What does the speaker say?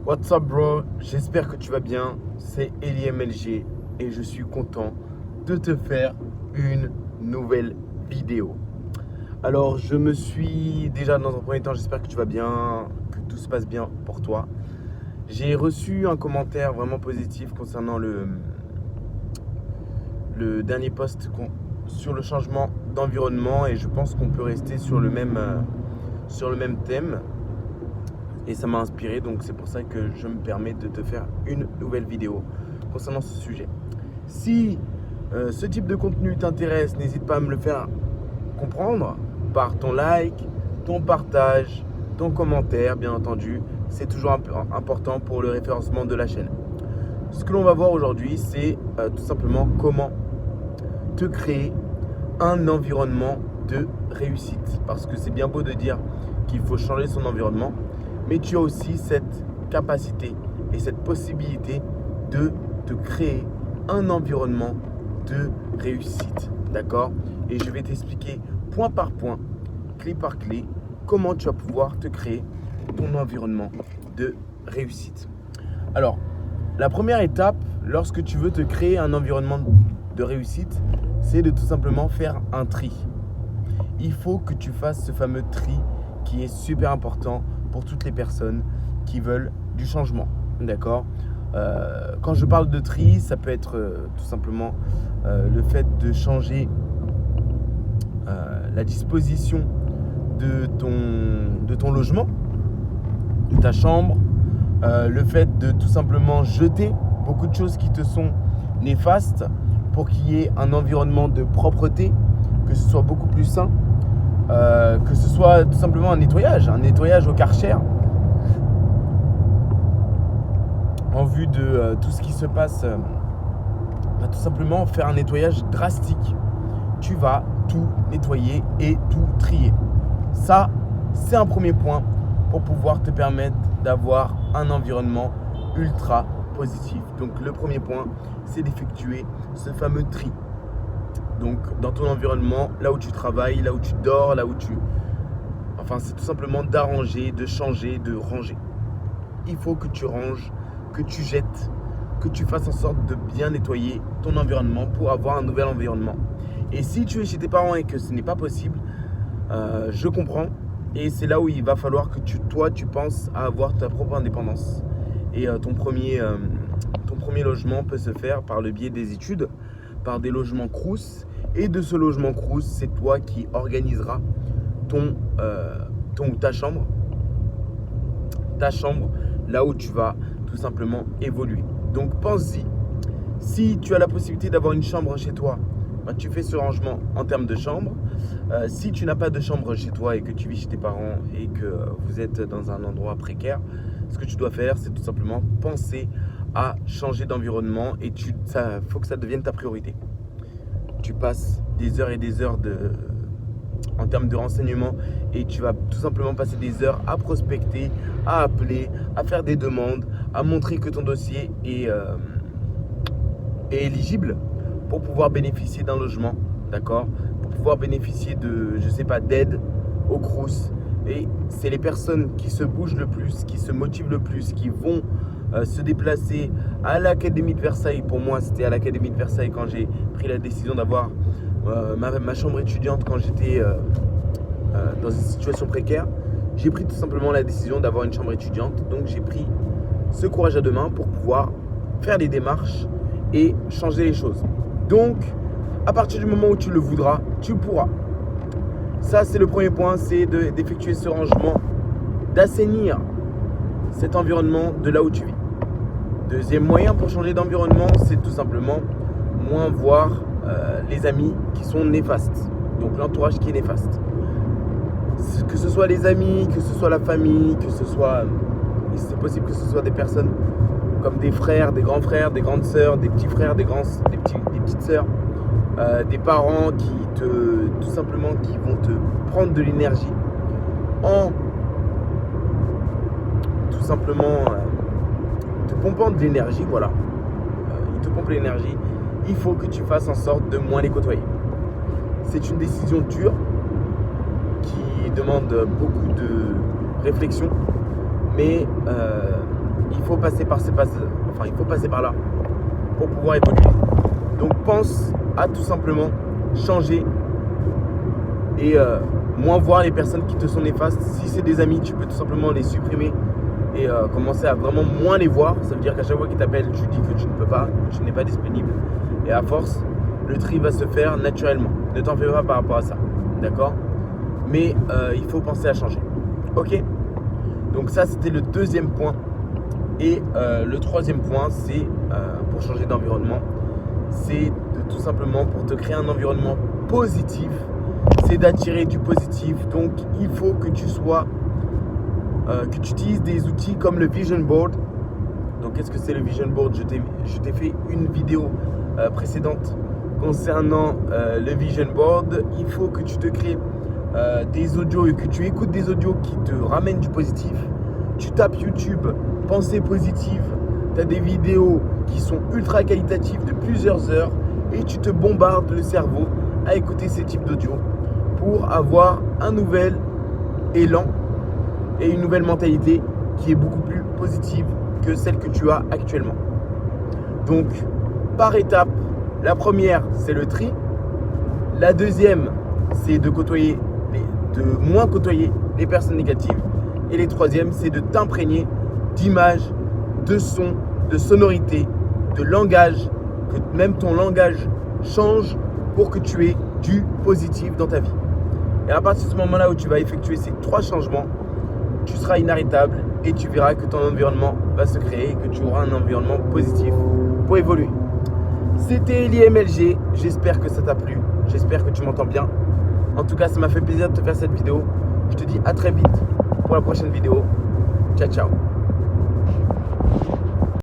What's up bro, j'espère que tu vas bien, c'est Eli MLG et je suis content de te faire une nouvelle vidéo. Alors je me suis déjà dans un premier temps, j'espère que tu vas bien, que tout se passe bien pour toi. J'ai reçu un commentaire vraiment positif concernant le dernier post sur le changement d'environnement et je pense qu'on peut rester sur le même thème. Et ça m'a inspiré, donc c'est pour ça que je me permets de te faire une nouvelle vidéo concernant ce sujet. Si ce type de contenu t'intéresse, n'hésite pas à me le faire comprendre par ton like, ton partage, ton commentaire, bien entendu. C'est toujours important pour le référencement de la chaîne. Ce que l'on va voir aujourd'hui, c'est tout simplement comment te créer un environnement de réussite. Parce que c'est bien beau de dire qu'il faut changer son environnement, mais tu as aussi cette capacité et cette possibilité de te créer un environnement de réussite. D'accord? Et je vais t'expliquer point par point, clé par clé, comment tu vas pouvoir te créer ton environnement de réussite. Alors, la première étape, lorsque tu veux te créer un environnement de réussite, c'est de tout simplement faire un tri. Il faut que tu fasses ce fameux tri qui est super important pour toutes les personnes qui veulent du changement. D'accord ? Quand je parle de tri, ça peut être tout simplement le fait de changer la disposition de ton logement, de ta chambre, le fait de tout simplement jeter beaucoup de choses qui te sont néfastes pour qu'il y ait un environnement de propreté, que ce soit beaucoup plus sain, que ce soit tout simplement un nettoyage au Karcher en vue de tout ce qui se passe, tout simplement faire un nettoyage drastique. Tu vas tout nettoyer et tout trier. Ça, c'est un premier point pour pouvoir te permettre d'avoir un environnement ultra positif. Donc le premier point, c'est d'effectuer ce fameux tri. Donc dans ton environnement, là où tu travailles, là où tu dors, là où tu... Enfin, c'est tout simplement d'arranger, de changer, de ranger. Il faut que tu ranges, que tu jettes, que tu fasses en sorte de bien nettoyer ton environnement pour avoir un nouvel environnement. Et si tu es chez tes parents et que ce n'est pas possible, je comprends. Et c'est là où il va falloir que tu penses à avoir ta propre indépendance. Et ton premier logement peut se faire par le biais des études, par des logements Crous. Et de ce logement Crous, c'est toi qui organiseras ta chambre, là où tu vas tout simplement évoluer. Donc pense-y, si tu as la possibilité d'avoir une chambre chez toi, tu fais ce rangement en termes de chambre. Si tu n'as pas de chambre chez toi et que tu vis chez tes parents et que vous êtes dans un endroit précaire, ce que tu dois faire, c'est tout simplement penser à changer d'environnement et faut que ça devienne ta priorité. Tu passes des heures et des heures en termes de renseignements et tu vas tout simplement passer des heures à prospecter, à appeler, à faire des demandes, à montrer que ton dossier est éligible pour pouvoir bénéficier d'un logement, d'accord ? Pour pouvoir bénéficier d'aide au Crous. Et c'est les personnes qui se bougent le plus, qui se motivent le plus, qui vont se déplacer à l'Académie de Versailles. Pour moi, c'était à l'Académie de Versailles quand j'ai pris la décision d'avoir ma chambre étudiante quand j'étais dans une situation précaire. J'ai pris tout simplement la décision d'avoir une chambre étudiante. Donc j'ai pris ce courage à deux mains pour pouvoir faire des démarches et changer les choses. Donc, à partir du moment où tu le voudras, tu pourras. Ça, c'est le premier point, c'est d'effectuer ce rangement, d'assainir cet environnement de là où tu vis. Deuxième moyen pour changer d'environnement, c'est tout simplement moins voir les amis qui sont néfastes. Donc l'entourage qui est néfaste. Que ce soit les amis, que ce soit la famille, que ce soit, c'est possible que ce soit des personnes comme des frères, des grands frères, des grandes sœurs, des petits frères, des petites sœurs, des parents qui tout simplement qui vont te prendre de l'énergie en tout simplement te pompant de l'énergie, voilà. Ils te pompent l'énergie. Il faut que tu fasses en sorte de moins les côtoyer. C'est une décision dure qui demande beaucoup de réflexion, mais il faut passer par là pour pouvoir évoluer. Donc pense à tout simplement changer et moins voir les personnes qui te sont néfastes. Si c'est des amis, tu peux tout simplement les supprimer et commencer à vraiment moins les voir. Ça veut dire qu'à chaque fois qu'ils t'appellent, tu dis que tu ne peux pas, que tu n'es pas disponible. Et à force, le tri va se faire naturellement. Ne t'en fais pas par rapport à ça. D'accord ? Mais il faut penser à changer. Ok ? Donc ça, c'était le deuxième point. Et le troisième point, c'est pour changer d'environnement. C'est tout simplement pour te créer un environnement positif. C'est d'attirer du positif. Donc, il faut que tu utilises des outils comme le Vision Board. Donc, qu'est-ce que c'est le Vision Board ? Je t'ai fait une vidéo précédente concernant le Vision Board. Il faut que tu te crées des audios et que tu écoutes des audios qui te ramènent du positif. Tu tapes YouTube, pensée positive. Tu as des vidéos qui sont ultra qualitatives de plusieurs heures et tu te bombardes le cerveau à écouter ces types d'audio pour avoir un nouvel élan et une nouvelle mentalité qui est beaucoup plus positive que celle que tu as actuellement. Donc, par étape, la première, c'est le tri. La deuxième, c'est de moins côtoyer les personnes négatives. Et les troisièmes, c'est de t'imprégner d'images, de sons, de sonorités, de langage, que même ton langage change pour que tu aies du positif dans ta vie. Et à partir de ce moment-là où tu vas effectuer ces 3 changements, tu seras inarrêtable et tu verras que ton environnement va se créer et que tu auras un environnement positif pour évoluer. C'était l'IMLG, j'espère que ça t'a plu, j'espère que tu m'entends bien. En tout cas, ça m'a fait plaisir de te faire cette vidéo. Je te dis à très vite pour la prochaine vidéo. Ciao, ciao.